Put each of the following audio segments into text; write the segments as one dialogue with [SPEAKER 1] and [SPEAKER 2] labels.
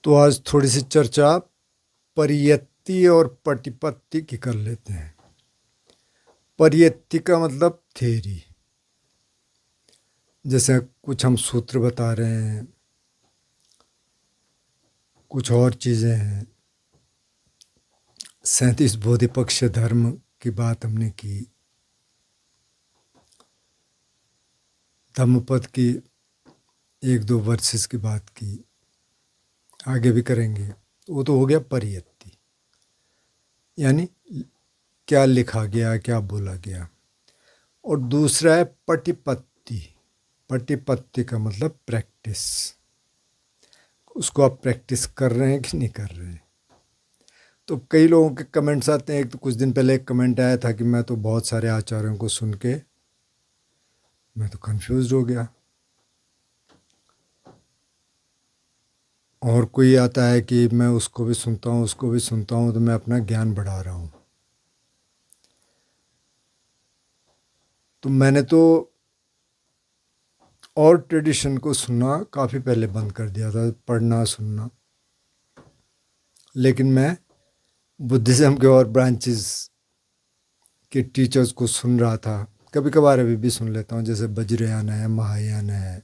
[SPEAKER 1] तो आज थोड़ी सी चर्चा परियत्ति और प्रतिपत्ति की कर लेते हैं। परियत्ति का मतलब थ्योरी, जैसे कुछ हम सूत्र बता रहे हैं, कुछ और चीज़ें हैं। 37 बोधिपक्ष धर्म की बात हमने की, धम्मपद की 1-2 वर्सेस की बात की, आगे भी करेंगे। वो तो हो गया परियत्ति, यानी क्या लिखा गया, क्या बोला गया। और दूसरा है प्रतिपत्ति। प्रतिपत्ति का मतलब प्रैक्टिस। उसको आप प्रैक्टिस कर रहे हैं कि नहीं कर रहे हैं। तो कई लोगों के कमेंट्स आते हैं। एक तो कुछ दिन पहले एक कमेंट आया था कि मैं तो बहुत सारे आचार्यों को सुन के मैं तो कंफ्यूज हो गया। और कोई आता है कि मैं उसको भी सुनता हूँ, उसको भी सुनता हूँ, तो मैं अपना ज्ञान बढ़ा रहा हूँ। तो मैंने तो और ट्रेडिशन को सुनना काफ़ी पहले बंद कर दिया था, पढ़ना सुनना। लेकिन मैं बुद्धिज़्म के और ब्रांचेस के टीचर्स को सुन रहा था। कभी कभार अभी भी सुन लेता हूँ, जैसे वज्रयान है, महायान है,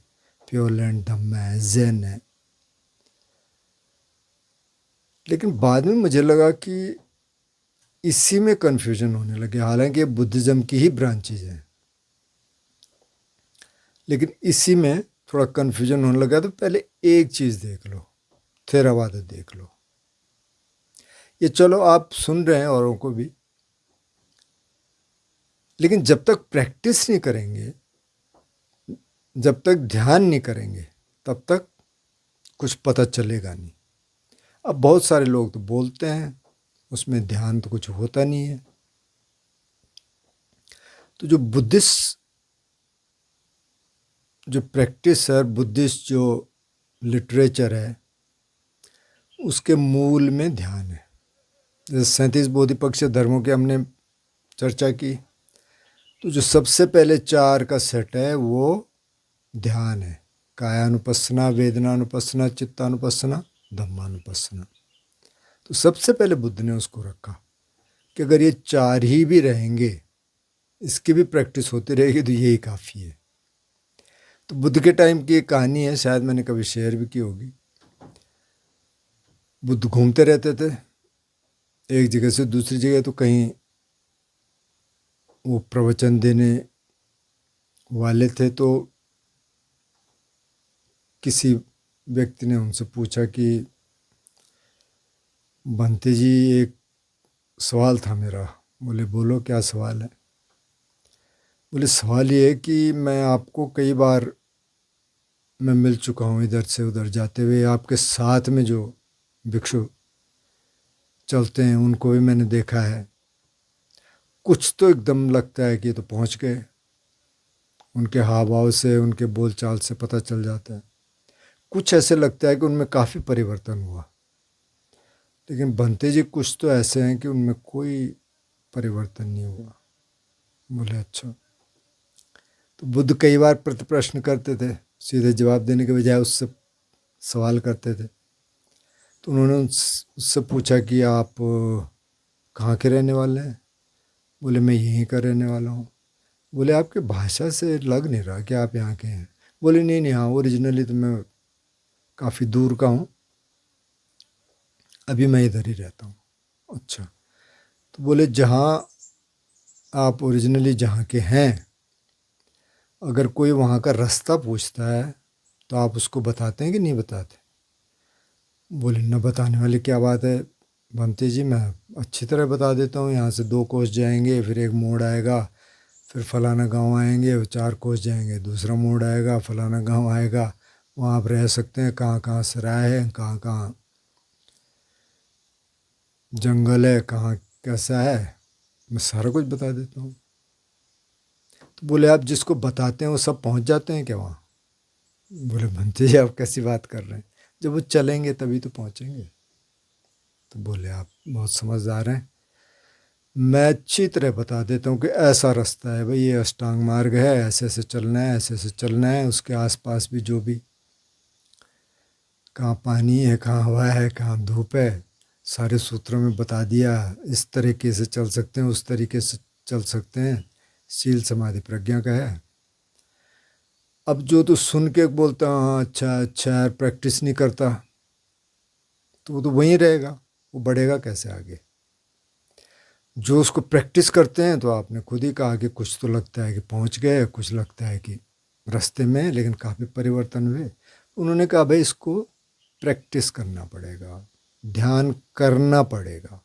[SPEAKER 1] प्योर लैंड धम्म है, जैन है। लेकिन बाद में मुझे लगा कि इसी में कन्फ्यूजन होने लगे। हालांकि ये बुद्धिज़्म की ही ब्रांचेज हैं, लेकिन इसी में थोड़ा कन्फ्यूजन होने लगा। तो पहले एक चीज़ देख लो, थेरावाद देख लो। ये चलो आप सुन रहे हैं औरों को भी, लेकिन जब तक प्रैक्टिस नहीं करेंगे, जब तक ध्यान नहीं करेंगे, तब तक कुछ पता चलेगा नहीं। अब बहुत सारे लोग तो बोलते हैं, उसमें ध्यान तो कुछ होता नहीं है। तो जो बुद्धिस्ट जो प्रैक्टिस है, बुद्धिस्ट जो लिटरेचर है, उसके मूल में ध्यान है। जैसे 37 बोधिपक्ष धर्मों की हमने चर्चा की, तो जो सबसे पहले 4 का सेट है वो ध्यान है। कायानुपස්සना, वेदनानुपස්සना, चित्तानुपස්සना, धम्मानुपස්සना। तो सबसे पहले बुद्ध ने उसको रखा कि अगर ये 4 ही भी रहेंगे, इसकी भी प्रैक्टिस होती रहेगी, तो यही काफ़ी है। तो बुद्ध के टाइम की एक कहानी है, शायद मैंने कभी शेयर भी की होगी। बुद्ध घूमते रहते थे एक जगह से दूसरी जगह। तो कहीं वो प्रवचन देने वाले थे, तो किसी व्यक्ति ने उनसे पूछा कि बंते जी, एक सवाल था मेरा। बोले बोलो, क्या सवाल है। बोले सवाल ये है कि मैं आपको कई बार मैं मिल चुका हूँ इधर से उधर जाते हुए। आपके साथ में जो भिक्षु चलते हैं उनको भी मैंने देखा है। कुछ तो एकदम लगता है कि ये तो पहुँच गए। उनके हाव भाव से, उनके बोल चाल से पता चल जाता है। कुछ ऐसे लगता है कि उनमें काफ़ी परिवर्तन हुआ। लेकिन बंते जी कुछ तो ऐसे हैं कि उनमें कोई परिवर्तन नहीं हुआ। बोले अच्छा। तो बुद्ध कई बार प्रति प्रश्न करते थे, सीधे जवाब देने के बजाय उससे सवाल करते थे। तो उन्होंने उससे पूछा कि आप कहाँ के रहने वाले हैं। बोले मैं यहीं का रहने वाला हूँ। बोले आपके भाषा से लग नहीं रहा कि आप यहाँ के हैं। बोले नहीं नहीं, हाँ ओरिजिनली तो मैं काफ़ी दूर का हूँ, अभी मैं इधर ही रहता हूँ। अच्छा। तो बोले जहाँ आप ओरिजिनली जहाँ के हैं, अगर कोई वहाँ का रास्ता पूछता है तो आप उसको बताते हैं कि नहीं बताते। बोले न बताने वाली क्या बात है बंते जी, मैं अच्छी तरह बता देता हूँ। यहाँ से 2 कोस जाएंगे, फिर एक मोड़ आएगा, फिर फलाना गांव आएंगे, 4 कोस जाएंगे, दूसरा मोड़ आएगा, फलाना गांव आएगा। वहाँ आप रह सकते हैं, कहाँ कहाँ सराय है, कहाँ कहाँ जंगल है, कहाँ कैसा है, मैं सारा कुछ बता देता हूँ। तो बोले आप जिसको बताते हैं वो सब पहुँच जाते हैं क्या वहाँ। बोले बंते जी आप कैसी बात कर रहे हैं, जब वो चलेंगे तभी तो पहुँचेंगे। तो बोले आप बहुत समझदार हैं, मैं अच्छी तरह बता देता हूँ कि ऐसा रास्ता है भाई, ये अष्टांग मार्ग है, ऐसे ऐसे चलना है, ऐसे ऐसे चलना है, उसके आसपास भी जो भी कहाँ पानी है, कहाँ हवा है, कहाँ धूप है, सारे सूत्रों में बता दिया। इस तरीके से चल सकते हैं, उस तरीके से चल सकते हैं। शील समाधि प्रज्ञा का है। अब जो तो सुन के बोलता हाँ अच्छा अच्छा यार, प्रैक्टिस नहीं करता, तो वो तो वहीं रहेगा, वो बढ़ेगा कैसे आगे। जो उसको प्रैक्टिस करते हैं, तो आपने खुद ही कहा कि कुछ तो लगता है कि पहुंच गए, कुछ लगता है कि रास्ते में, लेकिन काफ़ी परिवर्तन हुए। उन्होंने कहा भाई इसको प्रैक्टिस करना पड़ेगा, ध्यान करना पड़ेगा।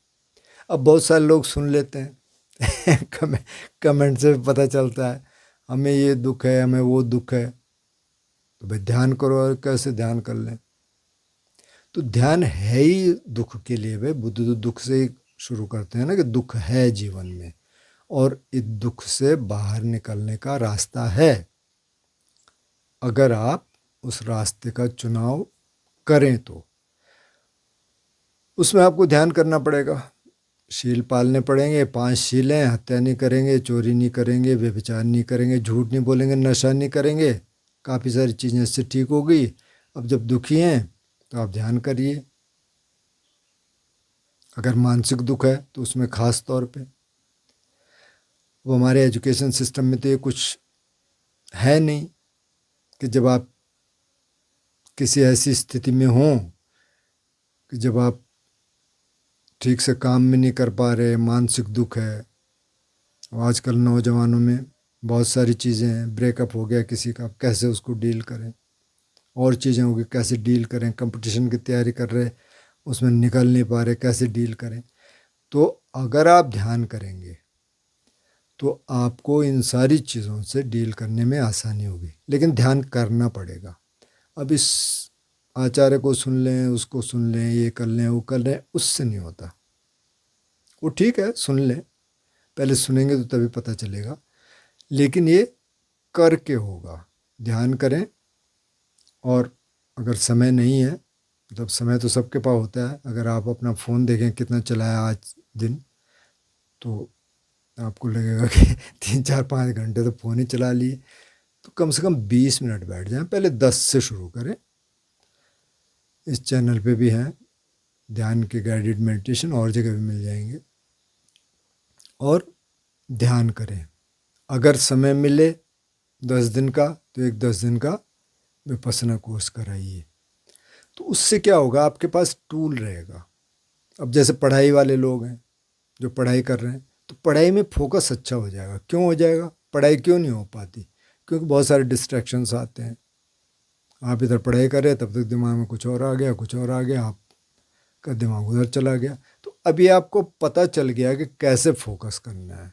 [SPEAKER 1] अब बहुत सारे लोग सुन लेते हैं कमेंट से पता चलता है हमें ये दुख है, हमें वो दुख है, तो भाई ध्यान करो। और कैसे ध्यान कर लें? तो ध्यान है ही दुख के लिए। भाई बुद्ध तो दुख से ही शुरू करते हैं ना, कि दुख है जीवन में और इस दुख से बाहर निकलने का रास्ता है, अगर आप उस रास्ते का चुनाव करें तो। उसमें आपको ध्यान करना पड़ेगा, शील पालने पड़ेंगे। 5 शील हैं, हत्या नहीं करेंगे, चोरी नहीं करेंगे, व्यभिचार नहीं करेंगे, झूठ नहीं बोलेंगे, नशा नहीं करेंगे। काफ़ी सारी चीज़ें इससे ठीक हो गई। अब जब दुखी हैं तो आप ध्यान करिए। अगर मानसिक दुख है तो उसमें ख़ास तौर पे, वो हमारे एजुकेशन सिस्टम में तो ये कुछ है नहीं कि जब आप किसी ऐसी स्थिति में हों कि जब आप ठीक से काम में नहीं कर पा रहे, मानसिक दुख है। आजकल नौजवानों में बहुत सारी चीज़ें हैं, ब्रेकअप हो गया किसी का, कैसे उसको डील करें, और चीज़ें होगी कैसे डील करें, कंपटीशन की तैयारी कर रहे, उसमें निकल नहीं पा रहे, कैसे डील करें। तो अगर आप ध्यान करेंगे तो आपको इन सारी चीज़ों से डील करने में आसानी होगी, लेकिन ध्यान करना पड़ेगा। अब इस आचार्य को सुन लें, उसको सुन लें, ये कर लें, वो कर लें, उससे नहीं होता। वो ठीक है, सुन लें, पहले सुनेंगे तो तभी पता चलेगा, लेकिन ये करके होगा। ध्यान करें, और अगर समय नहीं है, मतलब समय तो सबके पास होता है, अगर आप अपना फ़ोन देखें कितना चलाया आज दिन, तो आपको लगेगा कि 3 4 5 घंटे तो फ़ोन ही चला लिए। तो कम से कम 20 मिनट बैठ जाएं, पहले 10 से शुरू करें। इस चैनल पे भी हैं ध्यान के गाइडेड मेडिटेशन, और जगह भी मिल जाएंगे। और ध्यान करें, अगर समय मिले 10 दिन का, तो एक 10 दिन का विपස්සना कोर्स कराइए। तो उससे क्या होगा, आपके पास टूल रहेगा। अब जैसे पढ़ाई वाले लोग हैं जो पढ़ाई कर रहे हैं, तो पढ़ाई में फोकस अच्छा हो जाएगा। क्यों हो जाएगा? पढ़ाई क्यों नहीं हो पाती? क्योंकि बहुत सारे डिस्ट्रैक्शंस आते हैं। आप इधर पढ़ाई कर रहे हैं, तब तक दिमाग में कुछ और आ गया, कुछ और आ गया, आपका दिमाग उधर चला गया। तो अभी आपको पता चल गया कि कैसे फोकस करना है।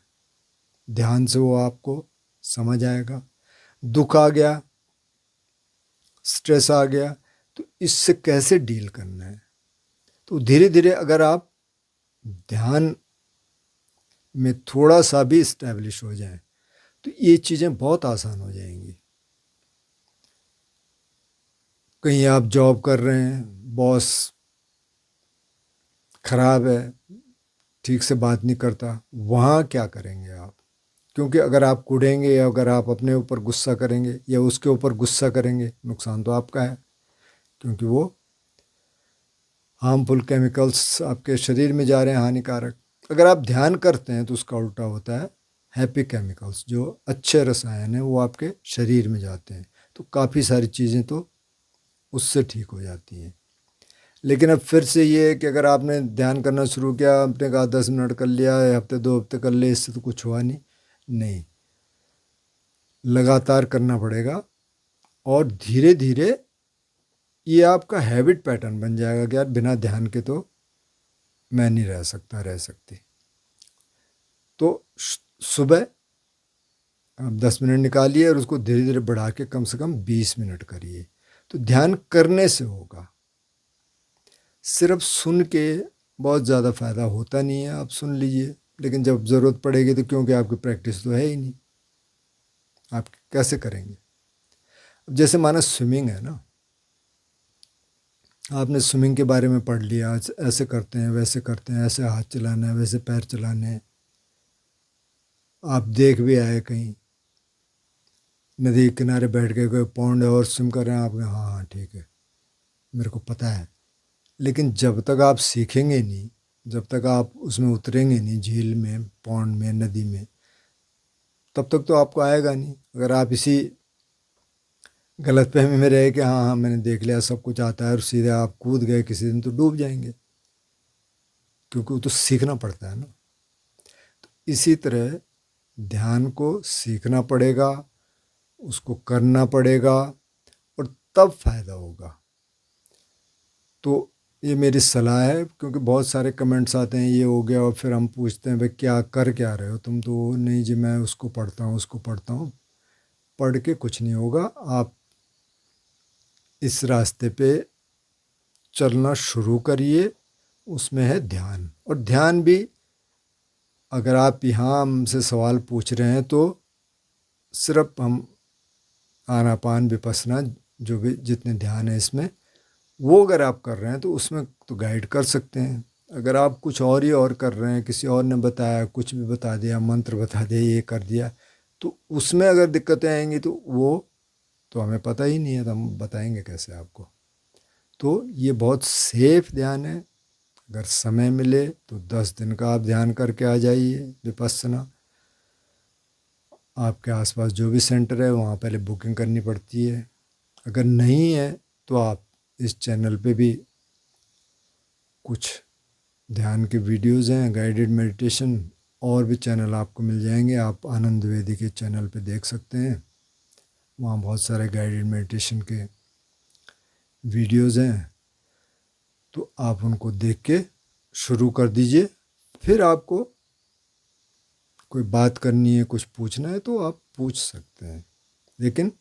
[SPEAKER 1] ध्यान से वो आपको समझ आएगा। दुख आ गया, स्ट्रेस आ गया, तो इससे कैसे डील करना है। तो धीरे धीरे अगर आप ध्यान में थोड़ा सा भी इस्टेब्लिश हो जाएं, तो ये चीज़ें बहुत आसान हो जाएंगी। कहीं आप जॉब कर रहे हैं, बॉस खराब है, ठीक से बात नहीं करता, वहाँ क्या करेंगे आप? क्योंकि अगर आप कूदेंगे, या अगर आप अपने ऊपर गुस्सा करेंगे या उसके ऊपर गुस्सा करेंगे, नुकसान तो आपका है, क्योंकि वो हार्मफुल केमिकल्स आपके शरीर में जा रहे हैं, हानिकारक। अगर आप ध्यान करते हैं तो उसका उल्टा होता है, हैप्पी केमिकल्स, जो अच्छे रसायन हैं, वो आपके शरीर में जाते हैं। तो काफ़ी सारी चीज़ें तो उससे ठीक हो जाती हैं। लेकिन अब फिर से ये है कि अगर आपने ध्यान करना शुरू किया, आपने कहा 10 मिनट कर लिया, हफ्ते 2 हफ्ते कर ले, इससे तो कुछ हुआ नहीं। नहीं, लगातार करना पड़ेगा, और धीरे धीरे ये आपका हैबिट पैटर्न बन जाएगा कि यार बिना ध्यान के तो मैं नहीं रह सकता, रह सकती। तो सुबह आप 10 मिनट निकालिए, और उसको धीरे धीरे बढ़ा के कम से कम 20 मिनट करिए। तो ध्यान करने से होगा, सिर्फ सुन के बहुत ज़्यादा फ़ायदा होता नहीं है। आप सुन लीजिए, लेकिन जब ज़रूरत पड़ेगी तो, क्योंकि आपकी प्रैक्टिस तो है ही नहीं, आप कैसे करेंगे? अब जैसे माना स्विमिंग है ना, आपने स्विमिंग के बारे में पढ़ लिया, आज ऐसे करते हैं, वैसे करते हैं, ऐसे हाथ चलाना है, वैसे पैर चलाने हैं, आप देख भी आए कहीं नदी के किनारे बैठ के, कोई पौंड है और स्विम कर रहे हैं, आप हाँ हाँ ठीक है, मेरे को पता है, लेकिन जब तक आप सीखेंगे नहीं, जब तक आप उसमें उतरेंगे नहीं, झील में, पौंड में, नदी में, तब तक तो आपको आएगा नहीं। अगर आप इसी गलतफहमी में रहे कि हाँ हाँ मैंने देख लिया सब कुछ आता है, और सीधे आप कूद गए किसी दिन, तो डूब जाएंगे, क्योंकि वो तो सीखना पड़ता है ना। तो इसी तरह ध्यान को सीखना पड़ेगा, उसको करना पड़ेगा, और तब फायदा होगा। तो ये मेरी सलाह है, क्योंकि बहुत सारे कमेंट्स आते हैं ये हो गया, और फिर हम पूछते हैं भाई क्या कर क्या रहे हो तुम, तो नहीं जी मैं उसको पढ़ता हूँ उसको पढ़ता हूँ। पढ़ के कुछ नहीं होगा, आप इस रास्ते पे चलना शुरू करिए, उसमें है ध्यान। और ध्यान भी अगर आप यहाँ हमसे सवाल पूछ रहे हैं तो सिर्फ हम आनापान विपස්සना जो भी जितने ध्यान है इसमें, वो अगर आप कर रहे हैं तो उसमें तो गाइड कर सकते हैं। अगर आप कुछ और ही और कर रहे हैं, किसी और ने बताया, कुछ भी बता दिया, मंत्र बता दिया, ये कर दिया, तो उसमें अगर दिक्कतें आएंगी तो वो तो हमें पता ही नहीं है, तो हम बताएंगे कैसे आपको। तो ये बहुत सेफ ध्यान है। अगर समय मिले तो 10 दिन का आप ध्यान करके आ जाइए विपස්සना। आपके आसपास जो भी सेंटर है वहाँ पहले बुकिंग करनी पड़ती है। अगर नहीं है तो आप इस चैनल पे भी कुछ ध्यान के वीडियोज़ हैं, गाइडेड मेडिटेशन, और भी चैनल आपको मिल जाएंगे। आप आनंद द्विवेदी के चैनल पे देख सकते हैं, वहाँ बहुत सारे गाइडेड मेडिटेशन के वीडियोज़ हैं, तो आप उनको देख के शुरू कर दीजिए। फिर आपको कोई बात करनी है, कुछ पूछना है तो आप पूछ सकते हैं, लेकिन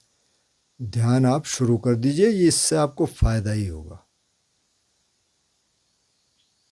[SPEAKER 1] ध्यान आप शुरू कर दीजिए, ये इससे आपको फ़ायदा ही होगा।